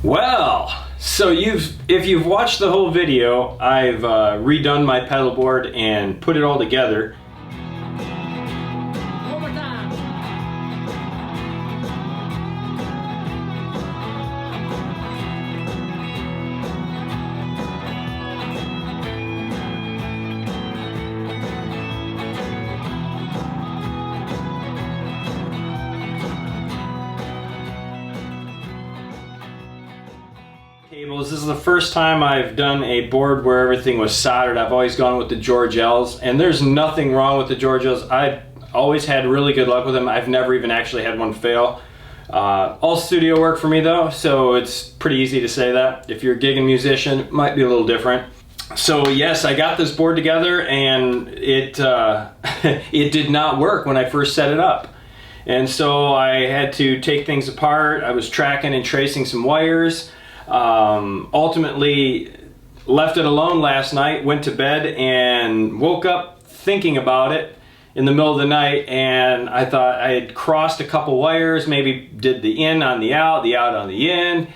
Well, so if you've watched the whole video, I've redone my pedal board and put it all together. One more time. Cables. This is the first time I've done a board where everything was soldered. I've always gone with the George L's, and there's nothing wrong with the George L's. I've always had really good luck with them. I've never even actually had one fail. All studio work for me though, so it's pretty easy to say that. If you're a gigging musician, it might be a little different. So yes, I got this board together, and it it did not work when I first set it up. And so I had to take things apart. I was tracking and tracing some wires. Ultimately left it alone last night, went to bed and woke up thinking about it in the middle of the night, and I thought I had crossed a couple wires, maybe did the in on the out on the in,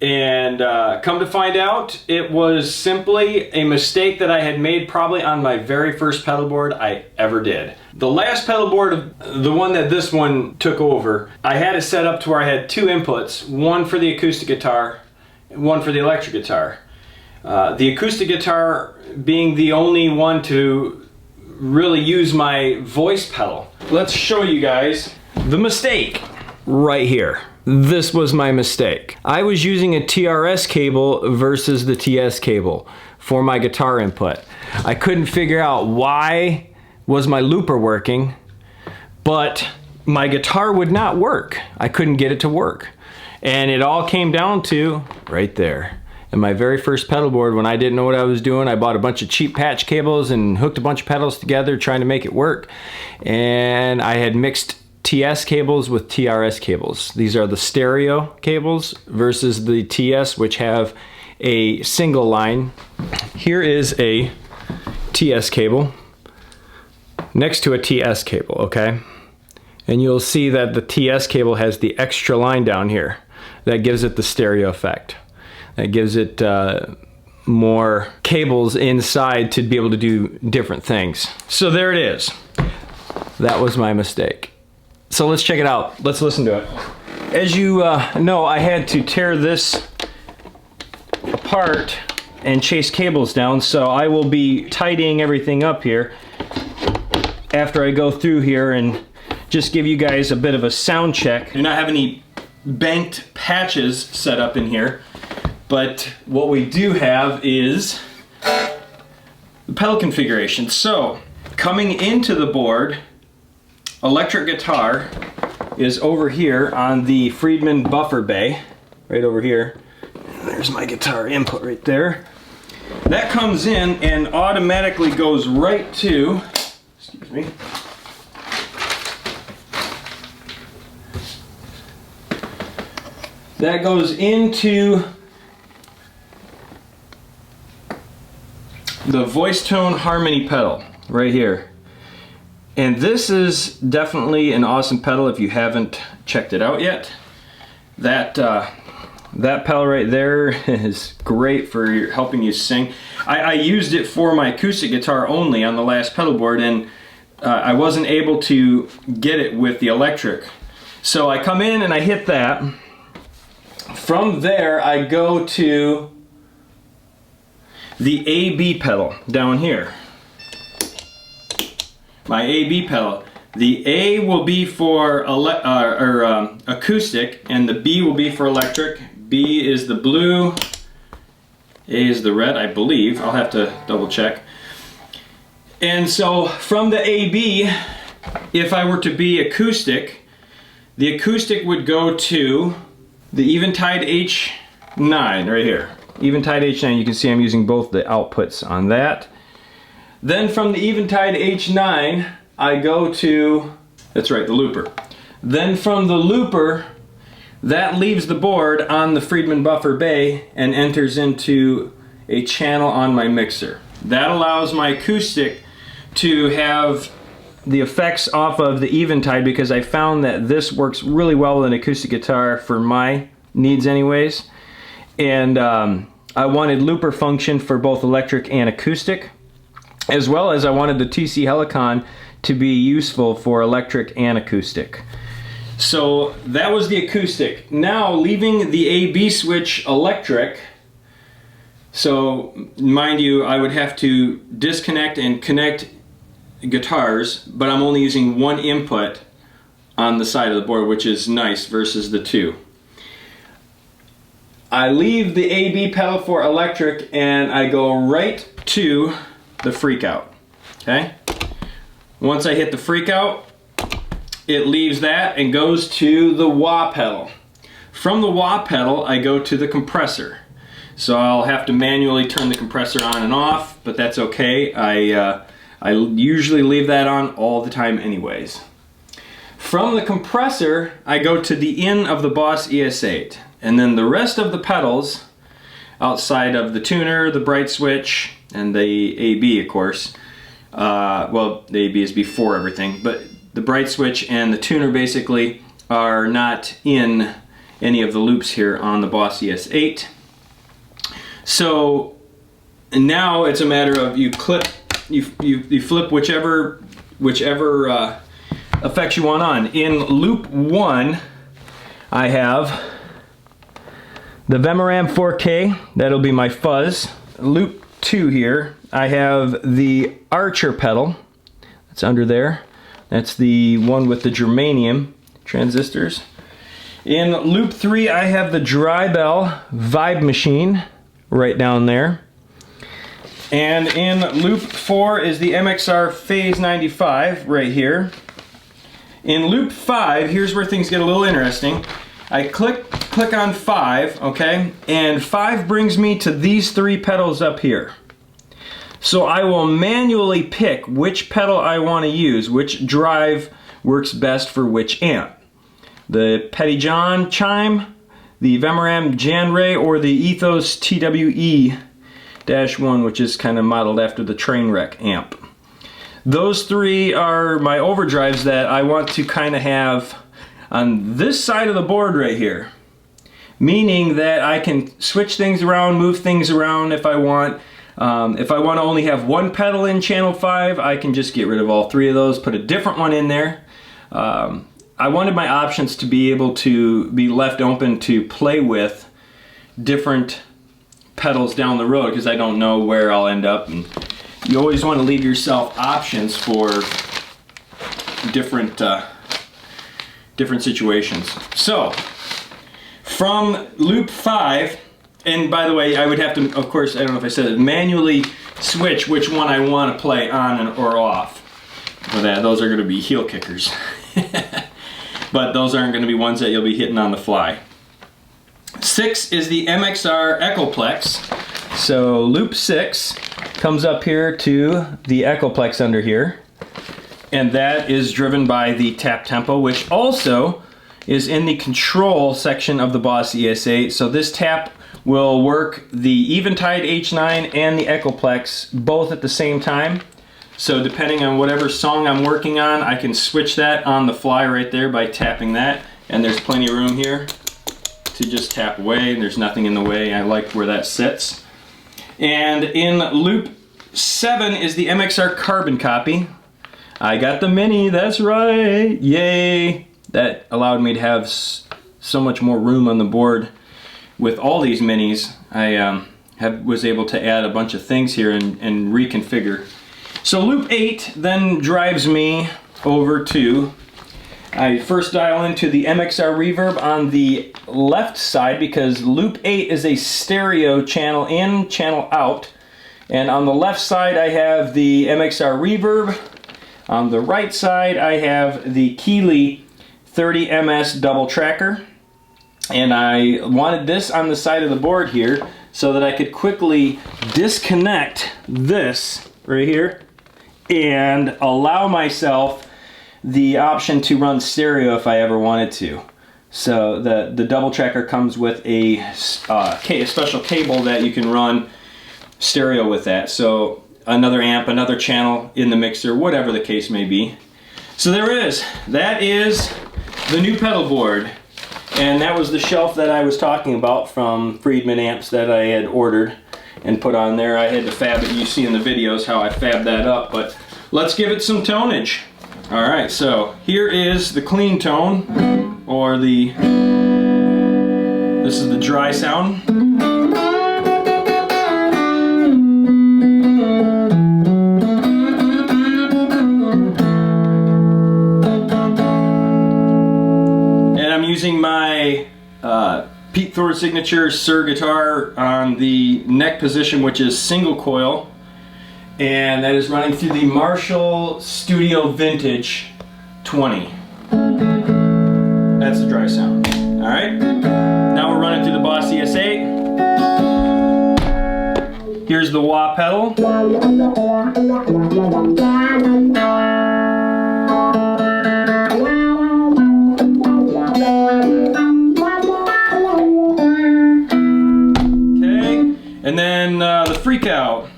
and come to find out it was simply a mistake that I had made probably on my very first pedal board I ever did. The last pedal board, the one that this one took over, I had it set up to where I had two inputs, one for the acoustic guitar, one for the electric guitar. The acoustic guitar being the only one to really use my voice pedal. Let's show you guys the mistake right here. This was my mistake. I was using a TRS cable versus the TS cable for my guitar input. I couldn't figure out why was my looper working, but my guitar would not work. I couldn't get it to work. And it all came down to right there. In my very first pedal board, when I didn't know what I was doing, I bought a bunch of cheap patch cables and hooked a bunch of pedals together trying to make it work. And I had mixed TS cables with TRS cables. These are the stereo cables versus the TS, which have a single line. Here is a TS cable next to a TS cable, okay? And you'll see that the TS cable has the extra line down here. That gives it the stereo effect. That gives it more cables inside to be able to do different things. So there it is. That was my mistake. So let's check it out. Let's listen to it. As you know, I had to tear this apart and chase cables down, so I will be tidying everything up here after I go through here and just give you guys a bit of a sound check. I do not have any banked patches set up in here, but what we do have is the pedal configuration. So coming into the board, electric guitar is over here on the Friedman buffer bay, right over here. And there's my guitar input right there. That comes in and automatically goes right to, excuse me, that goes into the voice tone harmony pedal right here. And this is definitely an awesome pedal if you haven't checked it out yet. That pedal right there is great for helping you sing. I used it for my acoustic guitar only on the last pedal board, and I wasn't able to get it with the electric. So I come in and I hit that. From there, I go to the AB pedal down here. My AB pedal. The A will be for acoustic, and the B will be for electric. B is the blue, A is the red, I believe. I'll have to double check. And so from the AB, if I were to be acoustic, the acoustic would go to the Eventide H9 right here. Eventide H9, you can see I'm using both the outputs on that. Then from the Eventide H9, I go to, that's right, the looper. Then from the looper, that leaves the board on the Friedman buffer bay and enters into a channel on my mixer. That allows my acoustic to have the effects off of the Eventide, because I found that this works really well with an acoustic guitar for my needs anyways. And I wanted looper function for both electric and acoustic, as well as I wanted the TC Helicon to be useful for electric and acoustic. So that was the acoustic. Now leaving the A-B switch electric, so mind you, I would have to disconnect and connect guitars, but I'm only using one input on the side of the board, which is nice versus the two. I leave the A-B pedal for electric and I go right to the freak out. Okay? Once I hit the freak out, it leaves that and goes to the wah pedal. From the wah pedal, I go to the compressor. So I'll have to manually turn the compressor on and off, but that's okay. I usually leave that on all the time anyways. From the compressor, I go to the in of the Boss ES8. And then the rest of the pedals, outside of the tuner, the bright switch, and the AB, of course. Well, the AB is before everything, but the bright switch and the tuner basically are not in any of the loops here on the Boss ES8. So now it's a matter of you flip whichever effects you want on. In loop 1, I have the Vemoram 4K, that'll be my fuzz. Loop 2 here, I have the Archer pedal, that's under there. That's the one with the germanium transistors. In loop 3, I have the Drybell Vibe Machine, right down there. And in loop 4 is the MXR Phase 95, right here. In loop 5, here's where things get a little interesting. I click on 5, okay, and 5 brings me to these 3 pedals up here. So I will manually pick which pedal I want to use, which drive works best for which amp. The Petty John chime, the Vemoram Janray, or the Ethos TWE-1, which is kind of modeled after the Trainwreck amp. Those 3 are my overdrives that I want to kind of have on this side of the board right here, meaning that I can switch things around, move things around if I want. If I want to only have one pedal in channel 5, I can just get rid of all 3 of those, put a different one in there. I wanted my options to be able to be left open to play with different pedals down the road, because I don't know where I'll end up, and you always want to leave yourself options for different situations. So from loop 5, and by the way, I would have to, of course, I don't know if I said it, manually switch which one I want to play on or off. For that, those are going to be heel kickers. But those aren't going to be ones that you'll be hitting on the fly. 6 is the MXR Echoplex. So loop 6 comes up here to the Echoplex under here. And that is driven by the tap tempo, which also is in the control section of the Boss ES8. So this tap will work the Eventide H9 and the Echoplex both at the same time. So depending on whatever song I'm working on, I can switch that on the fly right there by tapping that. And there's plenty of room here to just tap away. There's nothing in the way. I like where that sits. And in loop 7 is the MXR Carbon Copy. I got the Mini, that's right, yay! That allowed me to have so much more room on the board. With all these Minis, I was able to add a bunch of things here and reconfigure. So loop 8 then drives me over to, I first dial into the MXR Reverb on the left side, because loop 8 is a stereo channel in, channel out. And on the left side I have the MXR Reverb. On the right side I have the Keeley 30MS double tracker. And I wanted this on the side of the board here so that I could quickly disconnect this right here and allow myself the option to run stereo if I ever wanted to. So the double tracker comes with a special cable that you can run stereo with that. So another amp, another channel in the mixer, whatever the case may be. So that is the new pedal board. And that was the shelf that I was talking about from Friedman Amps that I had ordered and put on there. I had to fab it. You see in the videos how I fabbed that up, but let's give it some tonage. All right, so here is the clean tone, or this is the dry sound. Using my Pete Thor Signature Sur guitar on the neck position, which is single coil, and that is running through the Marshall Studio Vintage 20. That's the dry sound. Alright, now we're running through the Boss ES8. Here's the wah pedal. And then the freak out.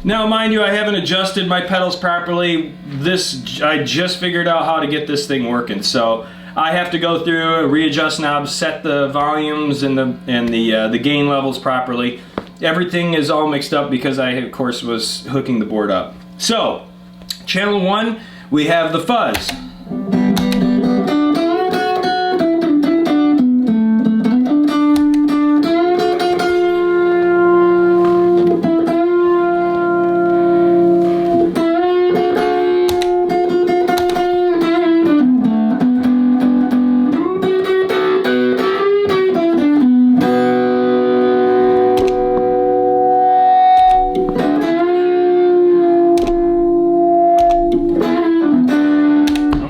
Now, mind you, I haven't adjusted my pedals properly. I just figured out how to get this thing working, so I have to go through, readjust knobs, set the volumes and the gain levels properly. Everything is all mixed up because I, of course, was hooking the board up. So, channel 1, we have the fuzz.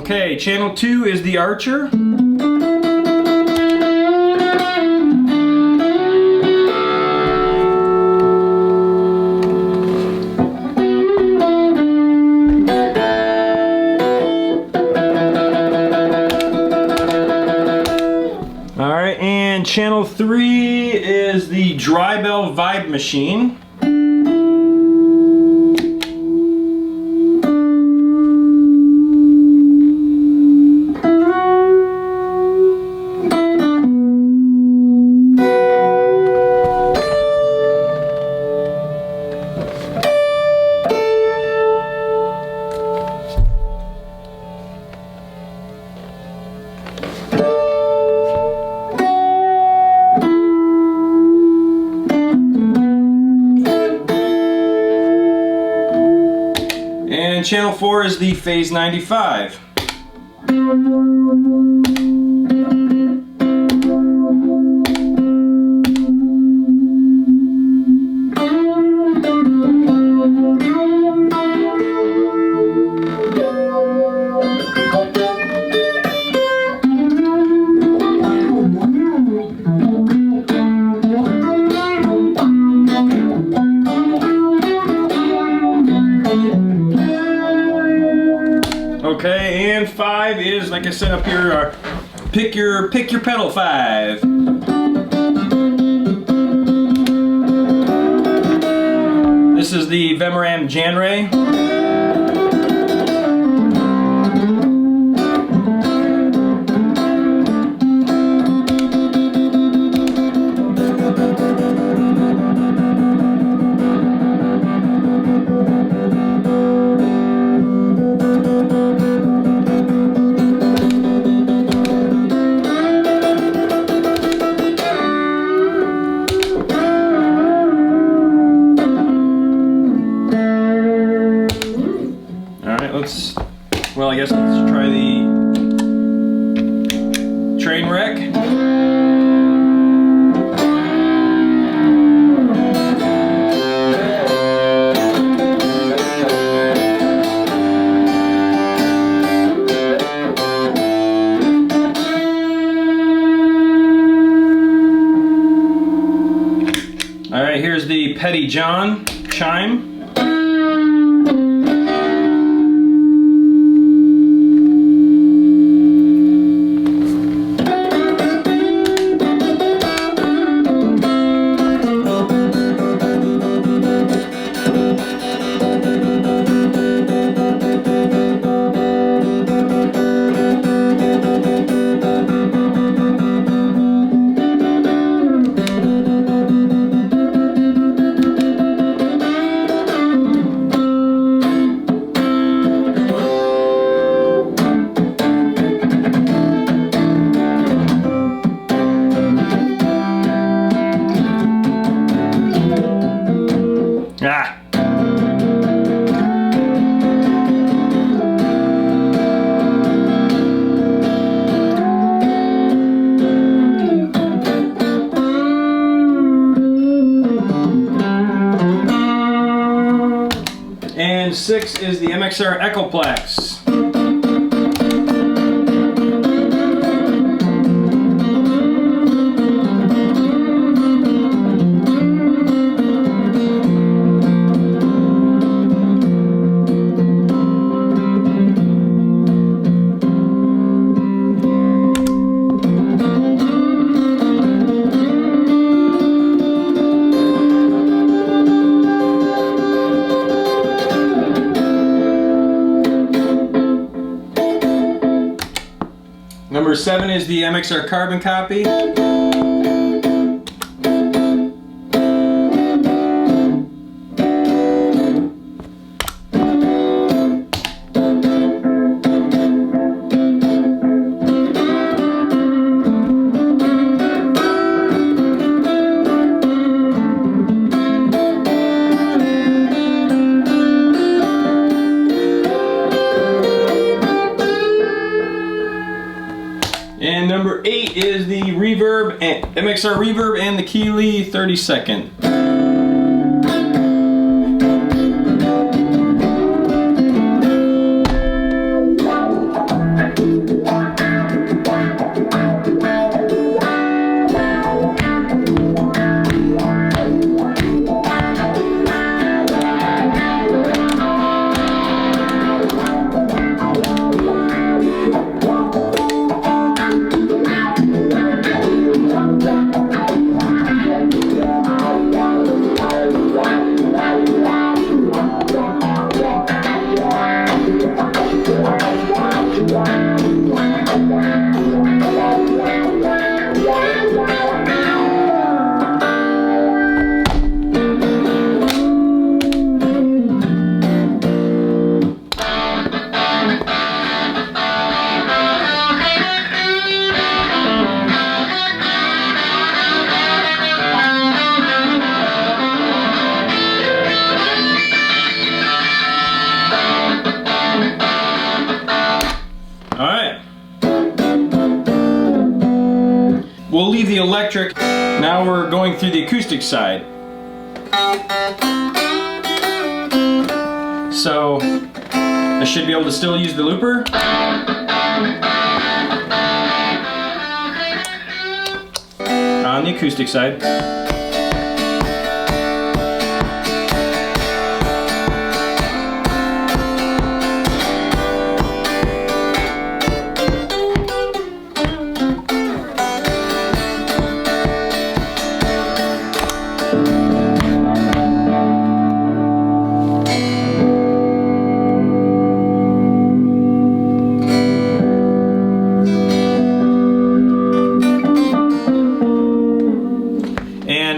Okay, channel 2 is the Archer. Alright, and channel 3 is the Dry Bell Vibe Machine. And channel 4 is the Phase 95. Okay, and 5 is, like I said up here, pick your pedal 5. This is the Vemoram Janray. Well, I guess let's try the train wreck. All right, here's the Petty John chime. And 6 is the MXR Echoplex. Number 7 is the MXR Carbon Copy. And number 8 is the Reverb, MXR Reverb and the Keeley 32nd. We'll leave the electric. Now we're going through the acoustic side. So I should be able to still use the looper. On the acoustic side.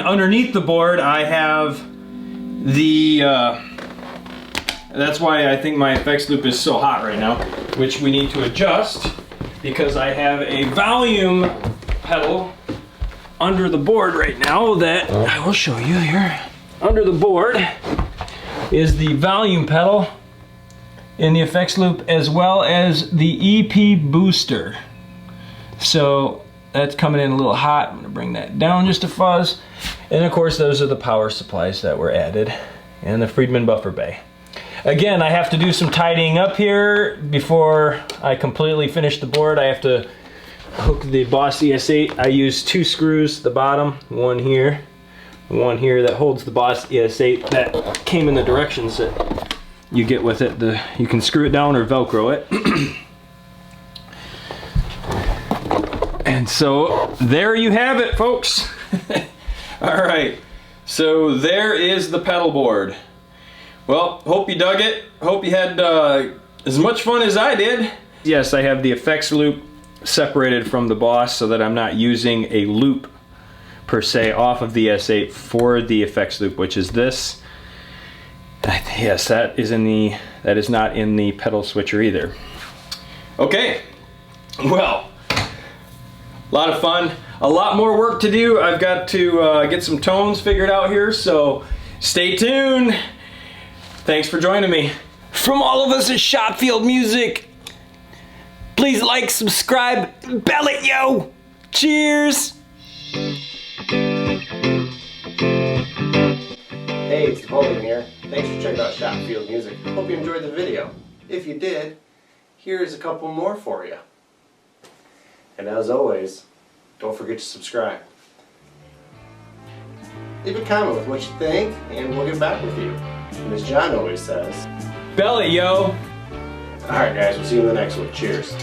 Underneath the board I have the, that's why I think my effects loop is so hot right now, which we need to adjust because I have a volume pedal under the board right now that I will show you here. Under the board is the volume pedal in the effects loop as well as the EP booster. So that's coming in a little hot. I'm gonna bring that down just a fuzz. And of course those are the power supplies that were added and the Friedman buffer bay. Again, I have to do some tidying up here before I completely finish the board. I have to hook the Boss ES8. I use 2 screws at the bottom, one here that holds the Boss ES8 that came in the directions that you get with it. You can screw it down or Velcro it. And so there you have it, folks. All right, so there is the pedal board. Well, hope you dug it. Hope you had as much fun as I did. Yes, I have the effects loop separated from the Boss so that I'm not using a loop per se off of the S8 for the effects loop, which is this. Yes, that is not in the pedal switcher either. Okay, well, a lot of fun. A lot more work to do. I've got to get some tones figured out here, so stay tuned. Thanks for joining me. From all of us at Shopfield Music, please like, subscribe, bell it, yo! Cheers! Hey, it's Colin here. Thanks for checking out Shop Field Music. Hope you enjoyed the video. If you did, here's a couple more for you. And as always, don't forget to subscribe. Leave a comment with what you think, and we'll get back with you. And as John always says, Belly, yo! alright guys, we'll see you in the next one. Cheers.